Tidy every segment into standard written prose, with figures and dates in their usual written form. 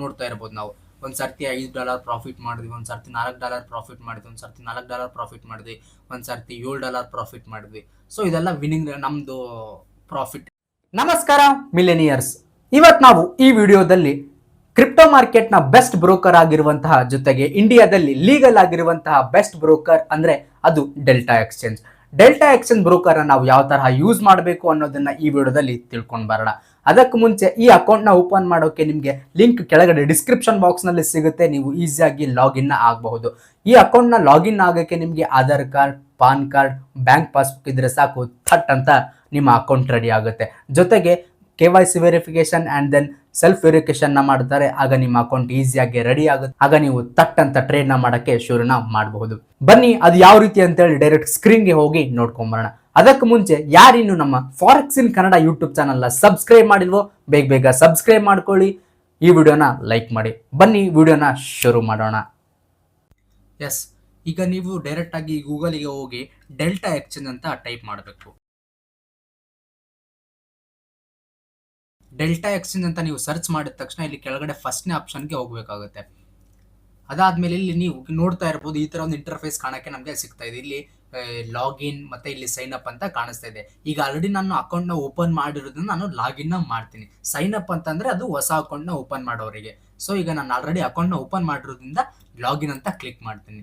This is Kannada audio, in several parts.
ನೋಡ್ತಾ ಇರ್ಬೋದು ನಾವು. ಒಂದು ಸರ್ತಿ $5 ಪ್ರಾಫಿಟ್ ಮಾಡಿದ್ವಿ, ಒಂದು ಸರ್ತಿ $4 ಪ್ರಾಫಿಟ್ ಮಾಡಿದ್ವಿ, ಒಂದು ಸರ್ತಿ $4 ಪ್ರಾಫಿಟ್ ಮಾಡಿದ್ವಿ, ಒಂದು ಸರ್ತಿ $7 ಪ್ರಾಫಿಟ್ ಮಾಡಿದ್ವಿ. ಸೊ ಇದೆಲ್ಲ ವಿನಿಂಗ್ ನಮ್ದು ಪ್ರಾಫಿಟ್. ನಮಸ್ಕಾರ ಮಿಲೆನಿಯರ್ಸ್, ಇವತ್ತು ನಾವು ಈ ವಿಡಿಯೋದಲ್ಲಿ ಕ್ರಿಪ್ಟೋ ಮಾರ್ಕೆಟ್ನ ಬೆಸ್ಟ್ ಬ್ರೋಕರ್ ಆಗಿರುವಂತಹ ಜೊತೆಗೆ ಇಂಡಿಯಾದಲ್ಲಿ ಲೀಗಲ್ ಆಗಿರುವಂತಹ ಬೆಸ್ಟ್ ಬ್ರೋಕರ್ ಅಂದ್ರೆ ಅದು delta exchange. Delta exchange broker ನಾವು ಯಾವ ತರಹ ಯೂಸ್ ಮಾಡಬೇಕು ಅನ್ನೋದನ್ನ ಈ ವಿಡಿಯೋದಲ್ಲಿ ತಿಳ್ಕೊಂಡು ಬರೋಣ. ಅದಕ್ಕೆ ಮುಂಚೆ ಈ ಅಕೌಂಟ್ ನ ಓಪನ್ ಮಾಡೋಕೆ ನಿಮಗೆ ಲಿಂಕ್ ಕೆಳಗಡೆ ಡಿಸ್ಕ್ರಿಪ್ಷನ್ ಬಾಕ್ಸ್ ನಲ್ಲಿ ಸಿಗುತ್ತೆ. ನೀವು ಈಸಿಯಾಗಿ ಲಾಗಿನ್ ಆಗಬಹುದು. ಈ ಅಕೌಂಟ್ ನ ಲಾಗಿನ್ ಆಗೋಕೆ ನಿಮಗೆ Aadhaar card, PAN card, bank passbook ಇದ್ರೆ ಸಾಕು, ಥಟ್ ಅಂತ ನಿಮ್ಮ ಅಕೌಂಟ್ ರೆಡಿ ಆಗುತ್ತೆ. ಜೊತೆಗೆ KYC verification and then self verification ನ ಮಾಡ್ತಾರೆ. ಆಗ ನಿಮ್ಮ ಅಕೌಂಟ್ ಈಸಿಯಾಗಿ ರೆಡಿ ಆಗುತ್ತೆ. ಆಗ ನೀವು ತಟ್ ಅಂತ ಟ್ರೇಡ್ ನ ಮಾಡಕ್ಕೆ ಶುರುನ ಮಾಡಬಹುದು. ಬನ್ನಿ ಅದು ಯಾವ ರೀತಿ ಅಂತ ಹೇಳಿ ಡೈರೆಕ್ಟ್ ಸ್ಕ್ರೀನ್ಗೆ ಹೋಗಿ ನೋಡ್ಕೊಂಬರೋಣ. ಅದಕ್ಕೆ ಮುಂಚೆ ಯಾರಿನ್ನು ನಮ್ಮ forex in Kannada YouTube channel ನ ಸಬ್ಸ್ಕ್ರೈಬ್ ಮಾಡಿಲ್ವೋ ಬೇಗ ಸಬ್ಸ್ಕ್ರೈಬ್ ಮಾಡ್ಕೊಳ್ಳಿ, ಈ ವಿಡಿಯೋನ ಲೈಕ್ ಮಾಡಿ. ಬನ್ನಿ ವಿಡಿಯೋನ ಶುರು ಮಾಡೋಣ. ಎಸ್, ಈಗ ನೀವು ಡೈರೆಕ್ಟ್ ಆಗಿ ಗೂಗಲ್ಗೆ ಹೋಗಿ ಡೆಲ್ಟಾ ಎಕ್ಸ್ಚೇಂಜ್ ಅಂತ ಟೈಪ್ ಮಾಡಬೇಕು. ಡೆಲ್ಟಾ ಎಕ್ಸ್ಚೇಂಜ್ ಅಂತ ನೀವು ಸರ್ಚ್ ಮಾಡಿದ ತಕ್ಷಣ ಇಲ್ಲಿ ಕೆಳಗಡೆ ಫಸ್ಟ್ನೇ ಆಪ್ಷನ್ಗೆ ಹೋಗಬೇಕಾಗುತ್ತೆ. ಅದಾದ್ಮೇಲೆ ಇಲ್ಲಿ ನೀವು ನೋಡ್ತಾ ಇರ್ಬೋದು, ಈ ತರ ಒಂದು ಇಂಟರ್ಫೇಸ್ ಕಾಣಕ್ಕೆ ನಮಗೆ ಸಿಗ್ತಾ ಇದೆ. ಇಲ್ಲಿ ಲಾಗಿನ್ ಮತ್ತೆ ಇಲ್ಲಿ ಸೈನ್ ಅಪ್ ಅಂತ ಕಾಣಿಸ್ತಾ ಇದೆ. ಈಗ ಆಲ್ರೆಡಿ ನಾನು ಅಕೌಂಟ್ ನ ಓಪನ್ ಮಾಡಿರೋದನ್ನ ನಾನು ಲಾಗಿನ್ ಮಾಡ್ತೀನಿ. ಸೈನ್ ಅಪ್ ಅಂತಂದ್ರೆ ಅದು ಹೊಸ ಅಕೌಂಟ್ ನ ಓಪನ್ ಮಾಡೋರಿಗೆ. ಸೊ ಈಗ ನಾನು ಆಲ್ರೆಡಿ ಅಕೌಂಟ್ ನ ಓಪನ್ ಮಾಡಿರೋದ್ರಿಂದ ಲಾಗಿನ್ ಅಂತ ಕ್ಲಿಕ್ ಮಾಡ್ತೀನಿ.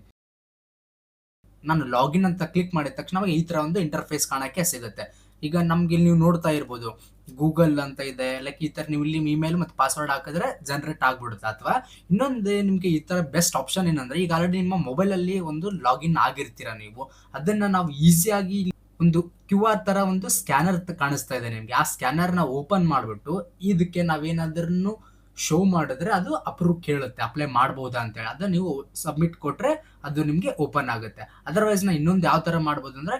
ನಾನು ಲಾಗಿನ್ ಅಂತ ಕ್ಲಿಕ್ ಮಾಡಿದ ತಕ್ಷಣ ಈ ತರ ಒಂದು ಇಂಟರ್ಫೇಸ್ ಕಾಣಕ್ಕೆ ಸಿಗುತ್ತೆ. ಈಗ ನಮ್ಗೆ ಇಲ್ಲಿ ನೀವು ನೋಡ್ತಾ ಇರ್ಬೋದು ಗೂಗಲ್ ಅಂತ ಇದೆ. ಲೈಕ್ ಈ ತರ ನೀವು ಇಲ್ಲಿ ಇಮೇಲ್ ಮತ್ತು ಪಾಸ್ವರ್ಡ್ ಹಾಕಿದ್ರೆ ಜನರೇಟ್ ಆಗ್ಬಿಡುತ್ತೆ. ಅಥವಾ ಇನ್ನೊಂದು ನಿಮ್ಗೆ ಈ ತರ ಬೆಸ್ಟ್ ಆಪ್ಷನ್ ಏನಂದ್ರೆ, ಈಗ ಆಲ್ರೆಡಿ ನಿಮ್ಮ ಮೊಬೈಲ್ ಅಲ್ಲಿ ಒಂದು ಲಾಗಿನ್ ಆಗಿರ್ತೀರಾ ನೀವು, ಅದನ್ನ ನಾವು ಈಸಿಯಾಗಿ ಒಂದು QR ತರ ಒಂದು ಸ್ಕ್ಯಾನರ್ ಕಾಣಿಸ್ತಾ ಇದೆ ನಿಮ್ಗೆ. ಆ ಸ್ಕ್ಯಾನರ್ ನ ಓಪನ್ ಮಾಡ್ಬಿಟ್ಟು ಇದಕ್ಕೆ ನಾವೇನಾದ್ರೂ ಶೋ ಮಾಡಿದ್ರೆ ಅದು ಅಪ್ರೂವ್ ಕೇಳುತ್ತೆ, ಅಪ್ಲೈ ಮಾಡಬಹುದಾ ಅಂತ ಹೇಳಿ. ಅದನ್ನ ನೀವು ಸಬ್ಮಿಟ್ ಕೊಟ್ರೆ ಅದು ನಿಮ್ಗೆ ಓಪನ್ ಆಗುತ್ತೆ. ಅದರ್ವೈಸ್ ನಾ ಇನ್ನೊಂದು ಯಾವ ತರ ಮಾಡ್ಬೋದು ಅಂದ್ರೆ,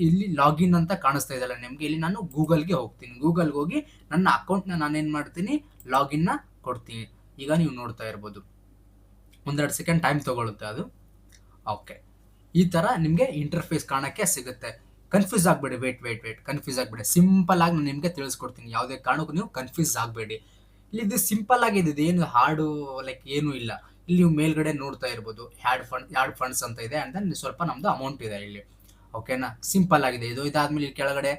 ಇಲ್ಲಿ ಲಾಗಿನ್ ಅಂತ ಕಾಣಿಸ್ತಾ ಇದೆಯಲ್ಲ ನಿಮ್ಗೆ, ಇಲ್ಲಿ ನಾನು ಗೂಗಲ್ಗೆ ಹೋಗ್ತೀನಿ. ಗೂಗಲ್ಗೆ ಹೋಗಿ ನನ್ನ ಅಕೌಂಟ್ ನ ನಾನೇನ್ ಮಾಡ್ತೀನಿ, ಲಾಗಿನ್ ನ ಕೊಡ್ತೀನಿ. ಈಗ ನೀವು ನೋಡ್ತಾ ಇರ್ಬೋದು, ಒಂದೆರಡು ಸೆಕೆಂಡ್ ಟೈಮ್ ತಗೊಳುತ್ತೆ ಅದು. ಓಕೆ, ಈ ತರ ನಿಮ್ಗೆ ಇಂಟರ್ಫೇಸ್ ಕಾಣಕ್ಕೆ ಸಿಗುತ್ತೆ. ಕನ್ಫ್ಯೂಸ್ ಆಗ್ಬೇಡಿ, ವೇಟ್ ಕನ್ಫ್ಯೂಸ್ ಆಗ್ಬೇಡಿ. ಸಿಂಪಲ್ ಆಗಿ ನಾನು ನಿಮ್ಗೆ ತಿಳಿಸ್ಕೊಡ್ತೀನಿ, ಯಾವುದೇ ಕಾರಣಕ್ಕೂ ನೀವು ಕನ್ಫ್ಯೂಸ್ ಆಗಬೇಡಿ. ಇಲ್ಲಿ ಇದು ಸಿಂಪಲ್ ಆಗಿದೆ, ಏನು ಹಾರ್ಡು ಲೈಕ್ ಏನು ಇಲ್ಲ. ಇಲ್ಲಿ ನೀವು ಮೇಲ್ಗಡೆ ನೋಡ್ತಾ ಇರ್ಬೋದು ಹ್ಯಾಡ್ ಫಂಡ್ಸ್ ಅಂತ ಇದೆ. ಅಂಡ್ ದೆನ್ ಸ್ವಲ್ಪ ನಮ್ದು ಅಮೌಂಟ್ ಇದೆ ಇಲ್ಲಿ. ಓಕೆನಾ, ಸಿಂಪಲ್ ಆಗಿದೆ ಇದು. ಇದಾದ್ಮೇಲೆ ಇಲ್ಲಿ ಕೆಳಗಡೆ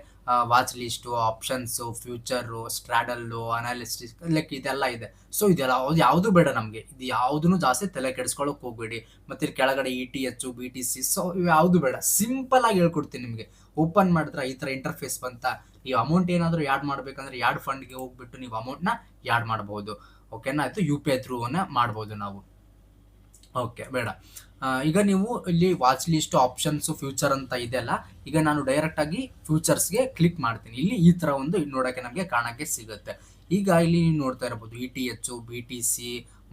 watch list, options, future, straddle, analysis, like ಇದೆಲ್ಲ ಇದೆ. ಸೊ ಇದೆಲ್ಲ ಯಾವುದು ಬೇಡ ನಮಗೆ, ಇದು ಯಾವುದನ್ನು ಜಾಸ್ತಿ ತಲೆ ಕೆಡಿಸ್ಕೊಳ್ಳೋಕೆ ಹೋಗ್ಬೇಡಿ. ಮತ್ತೆ ಇಲ್ಲಿ ಕೆಳಗಡೆ ETH, BTC, ಸೊ ಇವು ಯಾವುದು ಬೇಡ. ಸಿಂಪಲ್ ಆಗಿ ಹೇಳ್ಕೊಡ್ತೀನಿ ನಿಮಗೆ. ಓಪನ್ ಮಾಡಿದ್ರೆ ಈ ತರ ಇಂಟರ್ಫೇಸ್ ಬಂತ, ನೀವು ಅಮೌಂಟ್ ಏನಾದರೂ ಯಾಡ್ ಮಾಡ್ಬೇಕಂದ್ರೆ ಯಾಡ್ ಫಂಡ್ಗೆ ಹೋಗ್ಬಿಟ್ಟು ನೀವು ಅಮೌಂಟ್ನ ಯಾಡ್ ಮಾಡಬಹುದು. ಓಕೆನಾ, ಇದು UPI ಥ್ರೂ ಮಾಡ್ಬೋದು ನಾವು. ಓಕೆ, ಬೇಡ. ಈಗ ನೀವು ಇಲ್ಲಿ ವಾಚ್ ಲಿಸ್ಟ್, ಆಪ್ಷನ್ಸ್, ಫ್ಯೂಚರ್ ಅಂತ ಇದೆಲ್ಲ. ಈಗ ನಾನು ಡೈರೆಕ್ಟ್ ಆಗಿ ಫ್ಯೂಚರ್ಸ್ಗೆ ಕ್ಲಿಕ್ ಮಾಡ್ತೀನಿ. ಇಲ್ಲಿ ಈ ತರ ಒಂದು ನೋಡೋಕೆ ನಮಗೆ ಕಾಣಕ್ಕೆ ಸಿಗುತ್ತೆ. ಈಗ ಇಲ್ಲಿ ನೀವು ನೋಡ್ತಾ ಇರಬಹುದು ETH, BTC,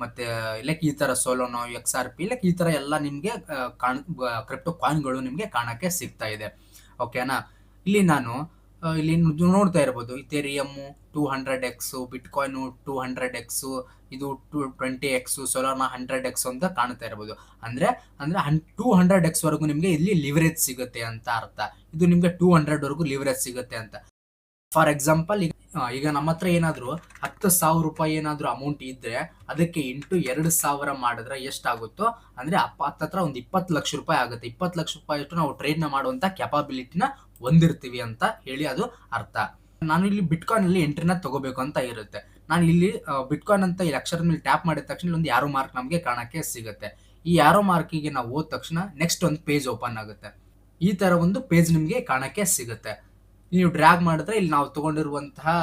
ಮತ್ತೆ ಲೈಕ್ ಈ ತರ ಸೋಲೋನೋ, XRP, ಲೈಕ್ ಈ ತರ ಎಲ್ಲ ನಿಮ್ಗೆ ಕ್ರಿಪ್ಟೋ ಕಾಯಿನ್ಗಳು ನಿಮ್ಗೆ ಕಾಣಕ್ಕೆ ಸಿಗ್ತಾ ಇದೆ. ಓಕೆನಾ, ಇಲ್ಲಿ ನಾನು ಇಲ್ಲಿ ನೋಡ್ತಾ ಇರ್ಬೋದು ಇಥೇರಿಯಮ್ 200x, ಬಿಟ್ಕಾಯಿನ್ 200x, ಇದು 20x, ಸೋಲಾರ್ನ 100x ಅಂತ ಕಾಣ್ತಾ ಇರ್ಬೋದು. ಅಂದ್ರೆ 200x ವರೆಗೂ ನಿಮ್ಗೆ ಇಲ್ಲಿ ಲಿವರೇಜ್ ಸಿಗುತ್ತೆ ಅಂತ ಅರ್ಥ. ಇದು ನಿಮ್ಗೆ 200 ವರೆಗೂ ಲಿವರೇಜ್ ಸಿಗುತ್ತೆ ಅಂತ. ಫಾರ್ ಎಕ್ಸಾಂಪಲ್, ಈಗ ನಮ್ಮ ಹತ್ರ ಏನಾದ್ರು 10,000 ರೂಪಾಯಿ ಏನಾದ್ರು ಅಮೌಂಟ್ ಇದ್ರೆ ಅದಕ್ಕೆ ಇಂಟು 2,000 ಮಾಡಿದ್ರೆ ಎಷ್ಟಾಗುತ್ತೋ ಅಂದ್ರೆ ಹತ್ರ ಒಂದು 20 ಲಕ್ಷ ರೂಪಾಯಿ ಆಗುತ್ತೆ. 20 ಲಕ್ಷ ರೂಪಾಯಿ ಅಷ್ಟು ನಾವು ಟ್ರೇಡ್ ನ ಮಾಡುವಂತ ಕೆಪಾಬಿಲಿಟಿನ ಹೊಂದಿರ್ತೀವಿ ಅಂತ ಹೇಳಿ ಅದು ಅರ್ಥ. ನಾನು ಇಲ್ಲಿ ಬಿಟ್ಕಾಯಿನ್ ಅಲ್ಲಿ ಎಂಟ್ರಿನ ತಗೋಬೇಕು ಅಂತ ಇರುತ್ತೆ. ನಾನು ಇಲ್ಲಿ ಬಿಟ್ಕಾಯಿನ್ ಅಂತ ಈ ಅಕ್ಷರದ ಮೇಲೆ ಟ್ಯಾಪ್ ಮಾಡಿದ ತಕ್ಷಣ ಒಂದು ಯಾರೋ ಮಾರ್ಕ್ ನಮಗೆ ಕಾಣಕ್ಕೆ ಸಿಗುತ್ತೆ. ಈ ಯಾರೋ ಮಾರ್ಕಿಗೆ ನಾವು ಹೋದ ತಕ್ಷಣ ನೆಕ್ಸ್ಟ್ ಒಂದು ಪೇಜ್ ಓಪನ್ ಆಗುತ್ತೆ. ಈ ತರ ಒಂದು ಪೇಜ್ ನಿಮ್ಗೆ ಕಾಣಕ್ಕೆ ಸಿಗುತ್ತೆ. ನೀವು ಡ್ರ್ಯಾಗ್ ಮಾಡಿದ್ರೆ ಇಲ್ಲಿ ನಾವು ತಗೊಂಡಿರುವಂತಹ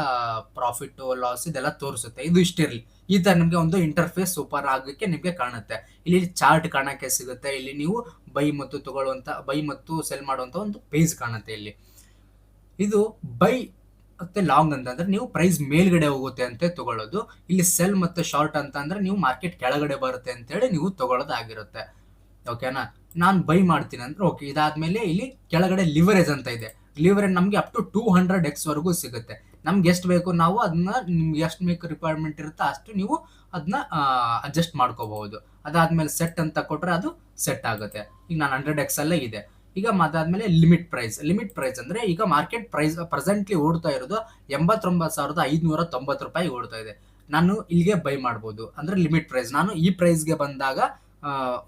ಪ್ರಾಫಿಟ್ ಲಾಸ್ ಇದೆಲ್ಲ ತೋರಿಸುತ್ತೆ. ಇದು ಇಷ್ಟಿರಲಿ, ಈ ತರ ನಿಮ್ಗೆ ಒಂದು ಇಂಟರ್ಫೇಸ್ ಓಪನ್ ಆಗಕ್ಕೆ ನಿಮ್ಗೆ ಕಾಣುತ್ತೆ. ಇಲ್ಲಿ ಚಾರ್ಟ್ ಕಾಣಕ್ಕೆ ಸಿಗುತ್ತೆ. ಇಲ್ಲಿ ನೀವು ಬೈ ಮತ್ತು ಸೆಲ್ ಮಾಡುವಂತ ಒಂದು ಪೇಜ್ ಕಾಣುತ್ತೆ. ಇಲ್ಲಿ ಇದು ಬೈ ಮತ್ತೆ ಲಾಂಗ್ ಅಂತಂದ್ರೆ ನೀವು ಪ್ರೈಸ್ ಮೇಲ್ಗಡೆ ಹೋಗುತ್ತೆ ಅಂತ ತಗೊಳ್ಳೋದು. ಇಲ್ಲಿ ಸೆಲ್ ಮತ್ತೆ ಶಾರ್ಟ್ ಅಂತ ಅಂದ್ರೆ ನೀವು ಮಾರ್ಕೆಟ್ ಕೆಳಗಡೆ ಬರುತ್ತೆ ಅಂತ ಹೇಳಿ ನೀವು ತಗೊಳ್ಳೋದಾಗಿರುತ್ತೆ. ಓಕೆನಾ, ನಾನು ಬೈ ಮಾಡ್ತೀನಿ ಅಂದ್ರೆ ಓಕೆ. ಇದಾದ್ಮೇಲೆ ಇಲ್ಲಿ ಕೆಳಗಡೆ ಲಿವರೇಜ್ ಅಂತ ಇದೆ. ಲಿವರೇಜ್ ನಮ್ಗೆ ಅಪ್ ಟು 200x ವರೆಗೂ ಸಿಗುತ್ತೆ. ನಮ್ಗೆ ಎಷ್ಟು ಬೇಕು ನಾವು ಅದನ್ನ, ನಿಮ್ಗೆ ಎಷ್ಟು ಬೇಕು ರಿಕ್ವೈರ್ಮೆಂಟ್ ಇರುತ್ತೆ ಅಷ್ಟು ನೀವು ಅದನ್ನ ಅಡ್ಜಸ್ಟ್ ಮಾಡ್ಕೋಬಹುದು. ಅದಾದ್ಮೇಲೆ ಸೆಟ್ ಅಂತ ಕೊಟ್ರೆ ಅದು ಸೆಟ್ ಆಗುತ್ತೆ. ಈಗ ನಾನು 100x ಅಲ್ಲೇ ಇದೆ. ಈಗ ಅದಾದ್ಮೇಲೆ ಲಿಮಿಟ್ ಪ್ರೈಸ್ ಅಂದ್ರೆ ಈಗ ಮಾರ್ಕೆಟ್ ಪ್ರೈಸ್ ಪ್ರೆಸೆಂಟ್ಲಿ ಓಡ್ತಾ ಇರೋದು 89,590 ರೂಪಾಯಿ ಓಡ್ತಾ ಇದೆ. ನಾನು ಇಲ್ಲಿಗೆ ಬೈ ಮಾಡ್ಬೋದು, ಅಂದ್ರೆ ಲಿಮಿಟ್ ಪ್ರೈಸ್. ನಾನು ಈ ಪ್ರೈಸ್ಗೆ ಬಂದಾಗ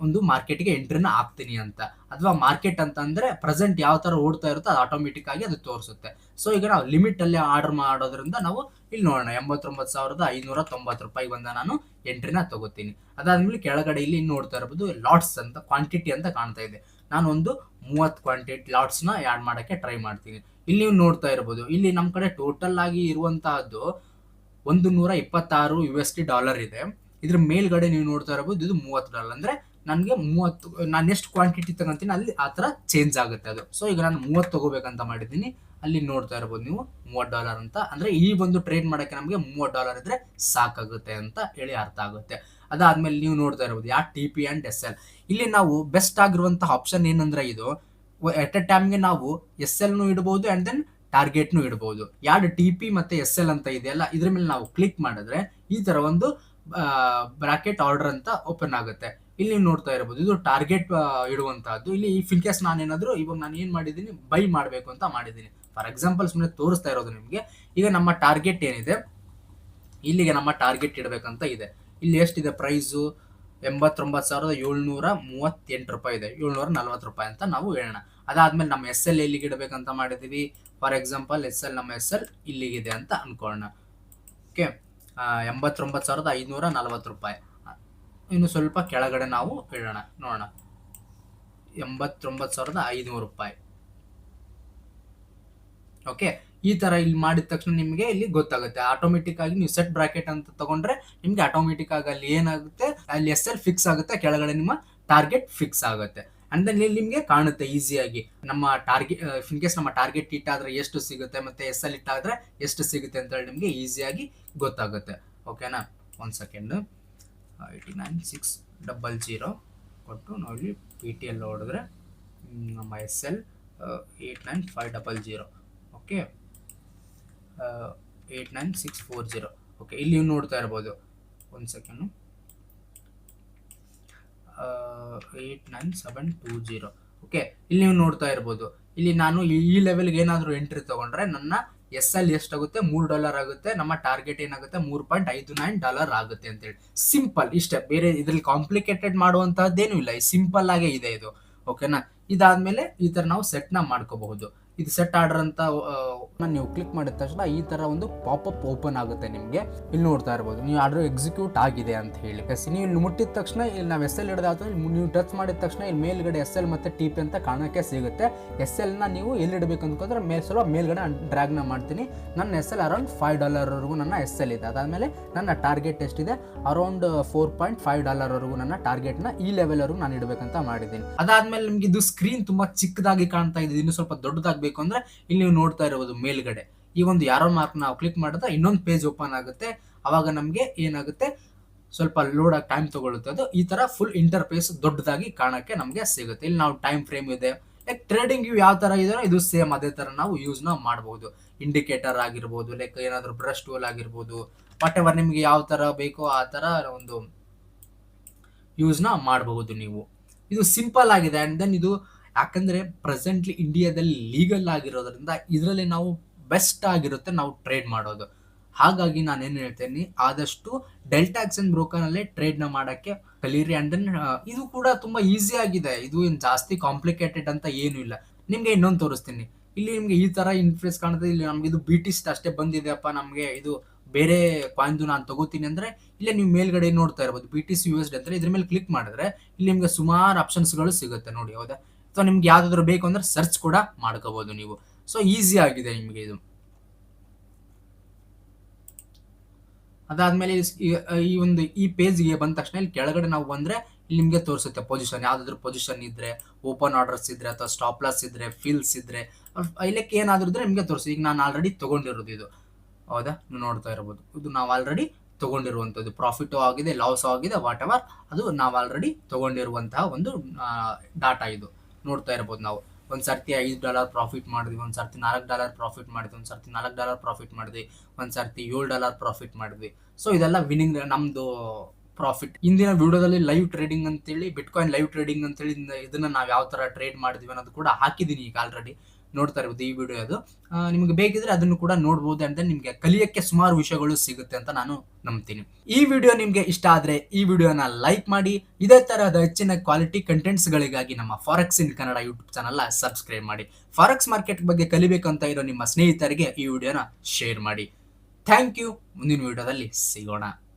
ಒಂದು ಮಾರ್ಕೆಟ್ಗೆ ಎಂಟ್ರಿನ ಹಾಕ್ತೀನಿ ಅಂತ. ಅಥವಾ ಮಾರ್ಕೆಟ್ ಅಂತ ಅಂದ್ರೆ ಪ್ರೆಸೆಂಟ್ ಯಾವ ತರ ಓಡ್ತಾ ಇರುತ್ತೋ ಅದು ಆಟೋಮೆಟಿಕ್ ಆಗಿ ಅದು ತೋರಿಸುತ್ತೆ. ಸೊ ಈಗ ನಾವು ಲಿಮಿಟ್ ಅಲ್ಲಿ ಆರ್ಡರ್ ಮಾಡೋದ್ರಿಂದ ನಾವು ಇಲ್ಲಿ ನೋಡೋಣ 89,590 ರೂಪಾಯಿ ಬಂದ ನಾನು ಎಂಟ್ರಿನ ತಗೋತೀನಿ. ಅದಾದ್ಮೇಲೆ ಕೆಳಗಡೆ ಇಲ್ಲಿ ನೋಡ್ತಾ ಇರಬಹುದು ಲಾಟ್ಸ್ ಅಂತ ಕ್ವಾಂಟಿಟಿ ಅಂತ ಕಾಣ್ತಾ ಇದೆ. ನಾನು ಒಂದು 30 ಕ್ವಾಂಟಿಟಿ ಲಾಟ್ಸ್ ನ ಆಡ್ ಮಾಡಕ್ಕೆ ಟ್ರೈ ಮಾಡ್ತೀನಿ. ಇಲ್ಲಿ ನೀವು ನೋಡ್ತಾ ಇರಬಹುದು, ಇಲ್ಲಿ ನಮ್ ಕಡೆ ಟೋಟಲ್ ಆಗಿ ಇರುವಂತಹದ್ದು $126 ಇದೆ. ಇದ್ರ ಮೇಲ್ಗಡೆ ನೀವು ನೋಡ್ತಾ ಇರಬಹುದು ಇದು $30. ಅಂದ್ರೆ ನನಗೆ 30, ನಾನು ಎಷ್ಟು ಕ್ವಾಂಟಿಟಿ ತಗೊಂತೀನಿ ಅಲ್ಲಿ ಆ ತರ ಚೇಂಜ್ ಆಗುತ್ತೆ ಅದು. ಸೊ ಈಗ ನಾನು 30 ತಗೋಬೇಕಂತ ಮಾಡಿದ್ದೀನಿ. ಅಲ್ಲಿ ನೋಡ್ತಾ ಇರಬಹುದು ನೀವು $30 ಅಂತ. ಅಂದ್ರೆ ಈ ಒಂದು ಟ್ರೇಡ್ ಮಾಡಕ್ಕೆ ನಮಗೆ $30 ಇದ್ರೆ ಸಾಕಾಗುತ್ತೆ ಅಂತ ಹೇಳಿ ಅರ್ಥ ಆಗುತ್ತೆ. ಅದಾದ್ಮೇಲೆ ನೀವು ನೋಡ್ತಾ ಇರಬಹುದು ಯಾ T P and S L. ಇಲ್ಲಿ ನಾವು ಬೆಸ್ಟ್ ಆಗಿರುವಂತಹ ಆಪ್ಷನ್ ಏನಂದ್ರೆ ಇದು ಎಟ್ ಎ ಟೈಮ್ಗೆ ನಾವು ಎಸ್ ಎಲ್ ನು ಇಡಬಹುದು ಅಂಡ್ ದೆನ್ ಟಾರ್ಗೆಟ್ ನು ಇಡಬಹುದು. ಯಾರು ಟಿ ಪಿ ಮತ್ತೆ ಎಸ್ ಎಲ್ ಅಂತ ಇದೆಯಲ್ಲ ಇದ್ರ ಮೇಲೆ ನಾವು ಕ್ಲಿಕ್ ಮಾಡಿದ್ರೆ ಈ ತರ ಒಂದು ಬ್ರಾಕೆಟ್ ಆರ್ಡರ್ ಅಂತ ಓಪನ್ ಆಗುತ್ತೆ. ಇಲ್ಲಿ ನೀವು ನೋಡ್ತಾ ಇರಬಹುದು ಇದು ಟಾರ್ಗೆಟ್ ಇಡುವಂತಹದ್ದು. ಇಲ್ಲಿ ಇನ್ ಕೇಸ್ ನಾನೇನಾದ್ರೂ ಇವಾಗ ನಾನು ಏನ್ ಮಾಡಿದ್ದೀನಿ ಬೈ ಮಾಡಬೇಕು ಅಂತ ಮಾಡಿದ್ದೀನಿ. ಫಾರ್ ಎಕ್ಸಾಂಪಲ್ ಸುಮ್ಮನೆ ತೋರಿಸ್ತಾ ಇರೋದು ನಿಮಗೆ. ಈಗ ನಮ್ಮ ಟಾರ್ಗೆಟ್ ಏನಿದೆ ಇಲ್ಲಿಗೆ ನಮ್ಮ ಟಾರ್ಗೆಟ್ ಇಡಬೇಕಂತ ಇದೆ. ಇಲ್ಲಿ ಎಷ್ಟಿದೆ ಪ್ರೈಸು 89,738 ರೂಪಾಯಿ ಇದೆ. 740 ರೂಪಾಯಿ ಅಂತ ನಾವು ಹೇಳೋಣ. ಅದಾದ್ಮೇಲೆ ನಮ್ಮ ಎಸ್ ಎಲ್ ಎಲ್ಲಿಗೆ ಇಡಬೇಕಂತ ಮಾಡಿದೀವಿ. ಫಾರ್ ಎಕ್ಸಾಂಪಲ್ ನಮ್ಮ ಎಸ್ ಎಲ್ ಇಲ್ಲಿಗಿದೆ ಅಂತ ಅನ್ಕೊಳ್ಳೋಣ. ಓಕೆ, 89,540 ರೂಪಾಯಿ. ಇನ್ನು ಸ್ವಲ್ಪ ಕೆಳಗಡೆ ನಾವು ಇಡೋಣ, ನೋಡೋಣ 89,500 ರೂಪಾಯಿ. ಓಕೆ, ಈ ತರ ಇಲ್ಲಿ ಮಾಡಿದ ತಕ್ಷಣ ನಿಮಗೆ ಇಲ್ಲಿ ಗೊತ್ತಾಗುತ್ತೆ. ಆಟೋಮೆಟಿಕ್ ಆಗಿ ನೀವು ಸೆಟ್ ಬ್ರಾಕೆಟ್ ಅಂತ ತಗೊಂಡ್ರೆ ನಿಮ್ಗೆ ಆಟೋಮೆಟಿಕ್ ಆಗಿ ಅಲ್ಲಿ ಏನಾಗುತ್ತೆ, ಅಲ್ಲಿ ಎಸ್ ಎಲ್ ಫಿಕ್ಸ್ ಆಗುತ್ತೆ, ಕೆಳಗಡೆ ನಿಮ್ಮ ಟಾರ್ಗೆಟ್ ಫಿಕ್ಸ್ ಆಗುತ್ತೆ. ಅಂಡ್ ದೆನ್ ಇಲ್ಲಿ ನಿಮ್ಗೆ ಕಾಣುತ್ತೆ ಈಸಿಯಾಗಿ ನಮ್ಮ ಟಾರ್ಗೆಟ್, ಇನ್ ಕೇಸ್ ನಮ್ಮ ಟಾರ್ಗೆಟ್ ಇಟ್ಟಾದ್ರೆ ಎಷ್ಟು ಸಿಗುತ್ತೆ ಮತ್ತೆ ಎಸ್ ಎಲ್ ಇಟ್ಟಾದ್ರೆ ಎಷ್ಟು ಸಿಗುತ್ತೆ ಅಂತ ಹೇಳಿ ನಿಮ್ಗೆ ಈಸಿಯಾಗಿ ಗೊತ್ತಾಗುತ್ತೆ. ಓಕೆನಾ, 1 ಸೆಕೆಂಡ್. 89,600 ಕೊಟ್ಟು ನಾವು ಇಲ್ಲಿ ಪಿ ಟಿ ಎಲ್ ಹೊಡೆದ್ರೆ ನಮ್ಮ ಎಸ್ ಎಲ್ 89,500. ಓಕೆ, 89,640. ಓಕೆ, ಇಲ್ಲಿ ನೀವು ನೋಡ್ತಾ ಇರ್ಬೋದು. 1 ಸೆಕೆಂಡ್. 89,720. ಓಕೆ, ಇಲ್ಲಿ ನೀವು ನೋಡ್ತಾ ಇರ್ಬೋದು. ಇಲ್ಲಿ ನಾನು ಈ ಲೆವೆಲ್ಗೆ ಏನಾದರೂ ಎಂಟ್ರಿ ತಗೊಂಡ್ರೆ ನನ್ನ ಎಸ್ ಎಲ್ ಎಷ್ಟಾಗುತ್ತೆ, $3 ಆಗುತ್ತೆ. ನಮ್ಮ ಟಾರ್ಗೆಟ್ ಏನಾಗುತ್ತೆ, $3.59 ಆಗುತ್ತೆ ಅಂತೇಳಿ. ಸಿಂಪಲ್ ಇಷ್ಟೇ, ಬೇರೆ ಇದ್ರಲ್ಲಿ ಕಾಂಪ್ಲಿಕೇಟೆಡ್ ಮಾಡುವಂತಹದ್ದೇನು ಇಲ್ಲ, ಸಿಂಪಲ್ ಆಗೇ ಇದೆ ಇದು. ಓಕೆನಾ, ಇದಾದ್ಮೇಲೆ ಈ ತರ ನಾವು ಸೆಟ್ ನ ಮಾಡ್ಕೋಬಹುದು. ಇದು ಸೆಟ್ ಆರ್ಡರ್ ಅಂತ ನೀವು ಕ್ಲಿಕ್ ಮಾಡಿದ ತಕ್ಷಣ ಈ ತರ ಒಂದು ಪಾಪಪ್ ಓಪನ್ ಆಗುತ್ತೆ ನಿಮಗೆ. ಇಲ್ಲಿ ನೋಡ್ತಾ ಇರಬಹುದು ನೀವು ಆರ್ಡರ್ ಎಕ್ಸಿಕ್ಯೂಟ್ ಆಗಿದೆ ಅಂತ ಹೇಳಿ. ನೀವು ಇಲ್ಲಿ ಮುಟ್ಟಿದ ತಕ್ಷಣ ಇಲ್ಲಿ ನಾವು ಎಸ್ ಎಲ್ ಹಿಡಿದಾದ್ರೆ ನೀವು ಟಚ್ ಮಾಡಿದ ತಕ್ಷಣ ಇಲ್ಲಿ ಮೇಲ್ಗಡೆ ಎಸ್ ಎಲ್ ಮತ್ತೆ ಟಿ ಪಿ ಅಂತ ಕಾಣಕ್ಕೆ ಸಿಗುತ್ತೆ. ಎಸ್ ಎಲ್ ನ ನೀವು ಎಲ್ಲಿ ಇಡಬೇಕು ಅಂದ್ಕೊಂಡ್ರೆ ಸ್ವಲ್ಪ ಮೇಲ್ಗಡೆ ಡ್ರ್ಯಾಗ್ ನ ಮಾಡ್ತೀನಿ. ನನ್ನ ಎಸ್ ಎಲ್ ಅರೌಂಡ್ $5 ವರೆಗೂ ನನ್ನ ಎಸ್ ಎಲ್ ಇದೆ. ಅದಾದ್ಮೇಲೆ ನನ್ನ ಟಾರ್ಗೆಟ್ ಎಷ್ಟಿದೆ, ಅರೌಂಡ್ $4.5 ವರೆಗೂ ನನ್ನ ಟಾರ್ಗೆಟ್ ನ ಈ ಲೆವೆಲ್ ವರೆಗೂ ನಾನು ಇಡಬೇಕಂತ ಮಾಡಿದ್ದೀನಿ. ಅದಾದ್ಮೇಲೆ ನಿಮ್ಗೆ ಇದು ಸ್ಕ್ರೀನ್ ತುಂಬಾ ಚಿಕ್ಕದಾಗಿ ಕಾಣ್ತಾ ಇದೆ, ಇನ್ನು ಸ್ವಲ್ಪ ದೊಡ್ಡದಾಗಬೇಕು ಅಂದ್ರೆ ಇಲ್ಲಿ ನೀವು ನೋಡ್ತಾ ಇರಬಹುದು ಮೇಲ್ಗಡೆ ಈ ಒಂದು ಯಾರೋ ಮಾರ್ಕ್ ನಾವು ಕ್ಲಿಕ್ ಮಾಡಿದ್ರೆ ಇನ್ನೊಂದು ಪೇಜ್ ಓಪನ್ ಆಗುತ್ತೆ. ಅವಾಗ ನಮ್ಗೆ ಏನಾಗುತ್ತೆ, ಸ್ವಲ್ಪ ಲೋಡ್ ಆಗಿ ಟೈಮ್ ತಗೊಳುತ್ತೆ. ಅದು ಈ ತರ ಫುಲ್ ಇಂಟರ್ಫೇಸ್ ದೊಡ್ಡದಾಗಿ ಕಾಣಕ್ಕೆ ನಮ್ಗೆ ಸಿಗುತ್ತೆ. ಇಲ್ಲಿ ನಾವು ಟೈಮ್ ಫ್ರೇಮ್ ಇದೆ, ಲೈಕ್ ಟ್ರೇಡಿಂಗ್ ವ್ಯೂ ಯಾವ ತರ ಇದೆ ಇದು ಸೇಮ್ ಅದೇ ತರ ನಾವು ಯೂಸ್ ನ ಮಾಡಬಹುದು. ಇಂಡಿಕೇಟರ್ ಆಗಿರ್ಬೋದು, ಲೈಕ್ ಏನಾದ್ರು ಬ್ರಷ್ ಟೂಲ್ ಆಗಿರ್ಬೋದು, ವಾಟ್ ಎವರ್ ನಿಮ್ಗೆ ಯಾವ ತರ ಬೇಕೋ ಆ ತರ ಒಂದು ಯೂಸ್ ನ ಮಾಡಬಹುದು ನೀವು. ಇದು ಸಿಂಪಲ್ ಆಗಿದೆ. ಅಂಡ್ ದೆನ್ ಇದು ಯಾಕಂದ್ರೆ ಪ್ರೆಸೆಂಟ್ಲಿ ಇಂಡಿಯಾದಲ್ಲಿ ಲೀಗಲ್ ಆಗಿರೋದ್ರಿಂದ ಇದರಲ್ಲಿ ನಾವು ಬೆಸ್ಟ್ ಆಗಿರುತ್ತೆ ನಾವು ಟ್ರೇಡ್ ಮಾಡೋದು. ಹಾಗಾಗಿ ನಾನು ಏನು ಹೇಳ್ತೇನೆ, ಆದಷ್ಟು ಡೆಲ್ಟಾ ಎಕ್ಸ್ಚೇಂಜ್ ಬ್ರೋಕರ್ ಅಲ್ಲೇ ಟ್ರೇಡ್ ನ ಮಾಡಕ್ಕೆ ಕಲೀರಿ. ಅಂಡ್ ದೆನ್ ಇದು ಕೂಡ ತುಂಬಾ ಈಸಿ ಆಗಿದೆ, ಇದು ಏನು ಜಾಸ್ತಿ ಕಾಂಪ್ಲಿಕೇಟೆಡ್ ಅಂತ ಏನು ಇಲ್ಲ. ನಿಮ್ಗೆ ಇನ್ನೊಂದು ತೋರಿಸ್ತೀನಿ. ಇಲ್ಲಿ ನಿಮ್ಗೆ ಈ ತರ ಇಂಟರ್ಫೇಸ್ ಕಾಣುತ್ತೆ. ಇಲ್ಲಿ ನಮ್ಗೆ ಇದು ಬಿ ಟಿ ಸಿ ಅಷ್ಟೇ ಬಂದಿದೆಯಪ್ಪ, ನಮ್ಗೆ ಇದು ಬೇರೆ ಕಾಯಿನ್ದು ನಾನು ತಗೋತೀನಿ ಅಂದ್ರೆ ಇಲ್ಲೇ ನೀವು ಮೇಲ್ಗಡೆ ನೋಡ್ತಾ ಇರಬಹುದು ಬಿ ಟಿ ಸಿ USD ಅಂತ. ಇದ್ರ ಮೇಲೆ ಕ್ಲಿಕ್ ಮಾಡಿದ್ರೆ ಇಲ್ಲಿ ನಿಮ್ಗೆ ಸುಮಾರು ಆಪ್ಷನ್ಸ್ ಗಳು ಸಿಗುತ್ತೆ ನೋಡಿ, ಹೌದಾ. ಸೊ ನಿಮ್ಗೆ ಯಾವ್ದಾದ್ರು ಬೇಕು ಅಂದ್ರೆ ಸರ್ಚ್ ಕೂಡ ಮಾಡ್ಕೋಬಹುದು ನೀವು. ಸೊ ಈಸಿ ಆಗಿದೆ ನಿಮಗೆ ಇದು. ಅದಾದ್ಮೇಲೆ ಈ ಪೇಜ್ಗೆ ಬಂದ ತಕ್ಷಣ ಇಲ್ಲಿ ಕೆಳಗಡೆ ನಾವು ಬಂದ್ರೆ ಇಲ್ಲಿ ನಿಮ್ಗೆ ತೋರಿಸುತ್ತೆ ಪೊಸಿಷನ್, ಯಾವ್ದಾದ್ರು ಪೊಸಿಷನ್ ಇದ್ರೆ, ಓಪನ್ ಆರ್ಡರ್ಸ್ ಇದ್ರೆ ಅಥವಾ ಸ್ಟಾಪ್ ಲಾಸ್ ಇದ್ರೆ, ಫಿಲ್ಸ್ ಇದ್ರೆ, ಇಲ್ಲಕ್ಕೆ ಏನಾದ್ರು ಇದ್ರೆ ನಿಮ್ಗೆ ತೋರಿಸಿ. ಈಗ ನಾನು ಆಲ್ರೆಡಿ ತಗೊಂಡಿರೋದು ಇದು, ಹೌದಾ, ನೀವು ನೋಡ್ತಾ ಇರಬಹುದು. ಇದು ನಾವು ಆಲ್ರೆಡಿ ತಗೊಂಡಿರುವಂತದ್ದು, ಪ್ರಾಫಿಟ್ ಆಗಿದೆ, ಲಾಸ್ ಆಗಿದೆ, ವಾಟ್ ಎವರ್, ಅದು ನಾವು ಆಲ್ರೆಡಿ ತಗೊಂಡಿರುವಂತಹ ಒಂದು ಡಾಟಾ. ಇದು ನೋಡ್ತಾ ಇರಬಹುದು. ನಾವು ಒಂದ್ಸರ್ತಿ $5 ಪ್ರಾಫಿಟ್ ಮಾಡಿದ್ವಿ, ಒಂದ್ಸರ್ತಿ $4 ಪ್ರಾಫಿಟ್ ಮಾಡಿದ್ವಿ, ಒಂದ್ಸರ್ತಿ $4 ಪ್ರಾಫಿಟ್ ಮಾಡಿದ್ವಿ, ಒಂದ್ಸರ್ತಿ $7 ಪ್ರಾಫಿಟ್ ಮಾಡಿದ್ವಿ. ಸೊ ಇದೆಲ್ಲ ವಿನಿಂಗ್ ನಮ್ದು ಪ್ರಾಫಿಟ್. ಇಂದಿನ ವಿಡಿಯೋದಲ್ಲಿ ಲೈವ್ ಟ್ರೇಡಿಂಗ್ ಅಂತೇಳಿ, ಬಿಟ್ಕಾಯಿನ್ ಲೈವ್ ಟ್ರೇಡಿಂಗ್ ಅಂತೇಳಿ ಇದನ್ನ ನಾವು ಯಾವ ತರ ಟ್ರೇಡ್ ಮಾಡಿದ್ವಿ ಅನ್ನೋದು ಕೂಡ ಹಾಕಿದೀನಿ ಈಗ ಆಲ್ರೆಡಿ. ನೋಡ್ತಾ ಇರ್ಬೋದು ಈ ವಿಡಿಯೋ ಅದು. ನಿಮ್ಗೆ ಬೇಕಿದ್ರೆ ಅದನ್ನು ಕೂಡ ನೋಡ್ಬೋದು. ಅಂಡ್ ದೆನ್ ನಿಮ್ಗೆ ಕಲಿಯಕ್ಕೆ ಸುಮಾರು ವಿಷಯಗಳು ಸಿಗುತ್ತೆ ಅಂತ ನಾನು ನಂಬ್ತೀನಿ. ಈ ವಿಡಿಯೋ ನಿಮ್ಗೆ ಇಷ್ಟ ಆದ್ರೆ ಈ ವಿಡಿಯೋನ ಲೈಕ್ ಮಾಡಿ. ಇದೇ ತರಹದ ಹೆಚ್ಚಿನ ಕ್ವಾಲಿಟಿ ಕಂಟೆಂಟ್ಸ್ ಗಳಿಗಾಗಿ ನಮ್ಮ forex in Kannada YouTube channel subscribe ಮಾಡಿ. ಫಾರೆಕ್ಸ್ ಮಾರ್ಕೆಟ್ ಬಗ್ಗೆ ಕಲಿಬೇಕಂತ ಇರೋ ನಿಮ್ಮ ಸ್ನೇಹಿತರಿಗೆ ಈ ವಿಡಿಯೋನ ಶೇರ್ ಮಾಡಿ. Thank you. ಮುಂದಿನ ವಿಡಿಯೋದಲ್ಲಿ ಸಿಗೋಣ.